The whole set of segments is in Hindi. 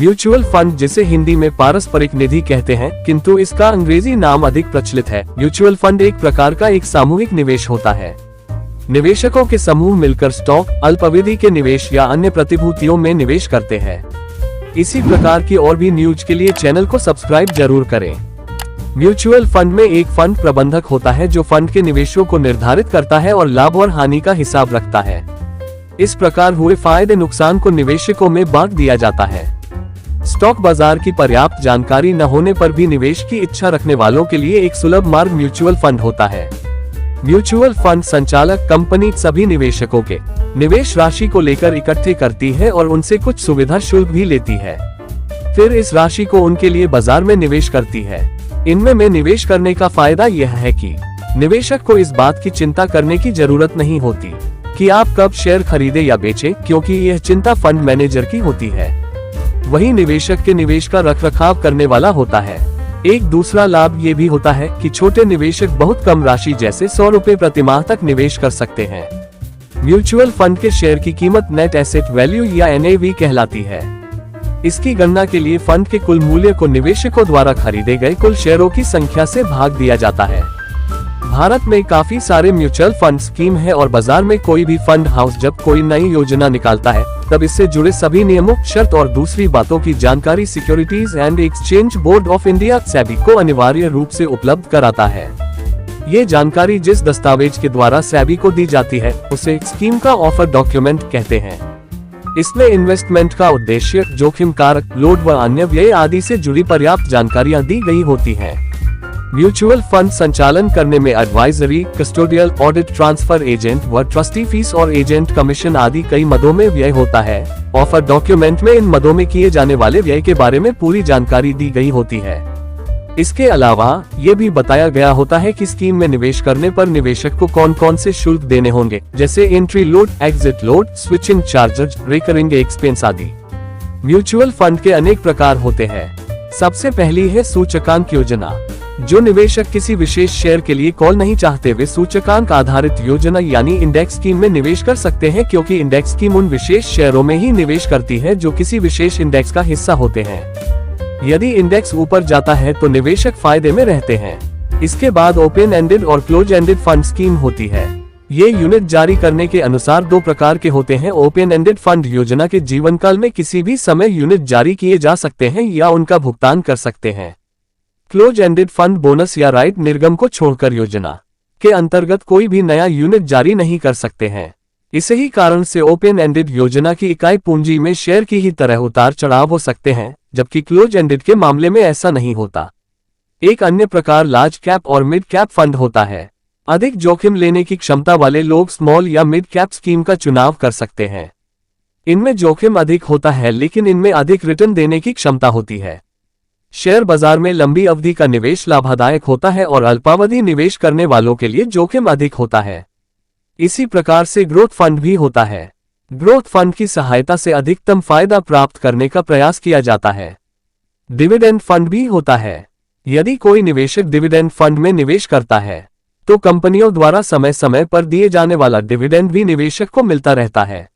म्यूचुअल फंड, जिसे हिंदी में पारस्परिक निधि कहते हैं, किंतु इसका अंग्रेजी नाम अधिक प्रचलित है। म्यूचुअल फंड एक प्रकार का एक सामूहिक निवेश होता है। निवेशकों के समूह मिलकर स्टॉक, अल्पावधि के निवेश या अन्य प्रतिभूतियों में निवेश करते हैं। इसी प्रकार की और भी न्यूज के लिए चैनल को सब्सक्राइब जरूर करें। म्यूचुअल फंड में एक फंड प्रबंधक होता है जो फंड के निवेशों को निर्धारित करता है और लाभ और हानि का हिसाब रखता है। इस प्रकार हुए फायदे नुकसान को निवेशकों में बांट दिया जाता है। स्टॉक बाजार की पर्याप्त जानकारी न होने पर भी निवेश की इच्छा रखने वालों के लिए एक सुलभ मार्ग म्यूचुअल फंड होता है। म्यूचुअल फंड संचालक कंपनी सभी निवेशकों के निवेश राशि को लेकर इकट्ठे करती है और उनसे कुछ सुविधा शुल्क भी लेती है। फिर इस राशि को उनके लिए बाजार में निवेश करती है। इनमें में निवेश करने का फायदा यह है कि निवेशक को इस बात की चिंता करने की जरूरत नहीं होती कि आप कब शेयर खरीदे या बेचे, क्योंकि यह चिंता फंड मैनेजर की होती है। वही निवेशक के निवेश का रखरखाव करने वाला होता है। एक दूसरा लाभ ये भी होता है कि छोटे निवेशक बहुत कम राशि जैसे 100 रुपए प्रति माह तक निवेश कर सकते हैं। म्यूचुअल फंड के शेयर की कीमत नेट एसेट वैल्यू या NAV कहलाती है। इसकी गणना के लिए फंड के कुल मूल्य को निवेशकों द्वारा खरीदे गए कुल शेयरों की संख्या से भाग दिया जाता है। भारत में काफी सारे म्यूचुअल फंड स्कीम है और बाजार में कोई भी फंड हाउस जब कोई नई योजना निकालता है तब इससे जुड़े सभी नियमों, शर्त और दूसरी बातों की जानकारी securities and exchange board of India SEBI को अनिवार्य रूप से उपलब्ध कराता है। ये जानकारी जिस दस्तावेज के द्वारा सेबी को दी जाती है उसे स्कीम का ऑफर डॉक्यूमेंट कहते हैं। इसमें इन्वेस्टमेंट का उद्देश्य, जोखिम कारक, लोड व अन्य व्यय आदि से जुड़ी पर्याप्त जानकारियां दी गई होती हैं। म्यूचुअल फंड संचालन करने में advisory, custodial, audit, transfer agent व ट्रस्टी फीस और एजेंट कमीशन आदि कई मदों में व्यय होता है। ऑफर डॉक्यूमेंट में इन मदों में किए जाने वाले व्यय के बारे में पूरी जानकारी दी गई होती है। इसके अलावा ये भी बताया गया होता है कि स्कीम में निवेश करने पर निवेशक को कौन कौन से शुल्क देने होंगे, जैसे entry load, exit load, switching charges, recurring expense आदि। म्यूचुअल फंड के अनेक प्रकार होते हैं। सबसे पहली है सूचकांक योजना। जो निवेशक किसी विशेष शेयर के लिए कॉल नहीं चाहते वे सूचकांक आधारित योजना यानी इंडेक्स स्कीम में निवेश कर सकते हैं, क्योंकि इंडेक्स स्कीम उन विशेष शेयरों में ही निवेश करती है जो किसी विशेष इंडेक्स का हिस्सा होते हैं। यदि इंडेक्स ऊपर जाता है तो निवेशक फायदे में रहते हैं। इसके बाद ओपन एंडेड और क्लोज एंडेड फंड स्कीम होती है। ये यूनिट जारी करने के अनुसार दो प्रकार के होते हैं। ओपन एंडेड फंड योजना के जीवन काल में किसी भी समय यूनिट जारी किए जा सकते हैं या उनका भुगतान कर सकते हैं। क्लोज एंडेड फंड बोनस या राइट निर्गम को छोड़कर योजना के अंतर्गत कोई भी नया यूनिट जारी नहीं कर सकते हैं। इसी ही कारण से ओपन एंडेड योजना की इकाई पूंजी में शेयर की ही तरह उतार चढ़ाव हो सकते हैं, जबकि क्लोज एंडेड के मामले में ऐसा नहीं होता। एक अन्य प्रकार लार्ज कैप और मिड कैप फंड होता है। अधिक जोखिम लेने की क्षमता वाले लोग स्मॉल या मिड कैप स्कीम का चुनाव कर सकते हैं। इनमें जोखिम अधिक होता है लेकिन इनमें अधिक रिटर्न देने की क्षमता होती है। शेयर बाजार में लंबी अवधि का निवेश लाभदायक होता है और अल्पावधि निवेश करने वालों के लिए जोखिम अधिक होता है। इसी प्रकार से ग्रोथ फंड भी होता है। ग्रोथ फंड की सहायता से अधिकतम फायदा प्राप्त करने का प्रयास किया जाता है। डिविडेंड फंड भी होता है। यदि कोई निवेशक डिविडेंड फंड में निवेश करता है तो कंपनियों द्वारा समय समय पर दिए जाने वाला डिविडेंड भी निवेशक को मिलता रहता है।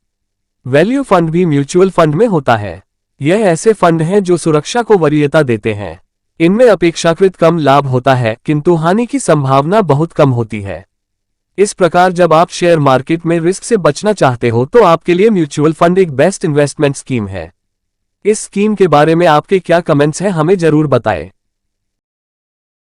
वैल्यू फंड भी म्यूचुअल फंड में होता है। यह ऐसे फंड हैं जो सुरक्षा को वरीयता देते हैं। इनमें अपेक्षाकृत कम लाभ होता है किंतु हानि की संभावना बहुत कम होती है। इस प्रकार जब आप शेयर मार्केट में रिस्क से बचना चाहते हो तो आपके लिए म्यूचुअल फंड एक बेस्ट इन्वेस्टमेंट स्कीम है। इस स्कीम के बारे में आपके क्या कमेंट्स हैं, हमें जरूर बताएं।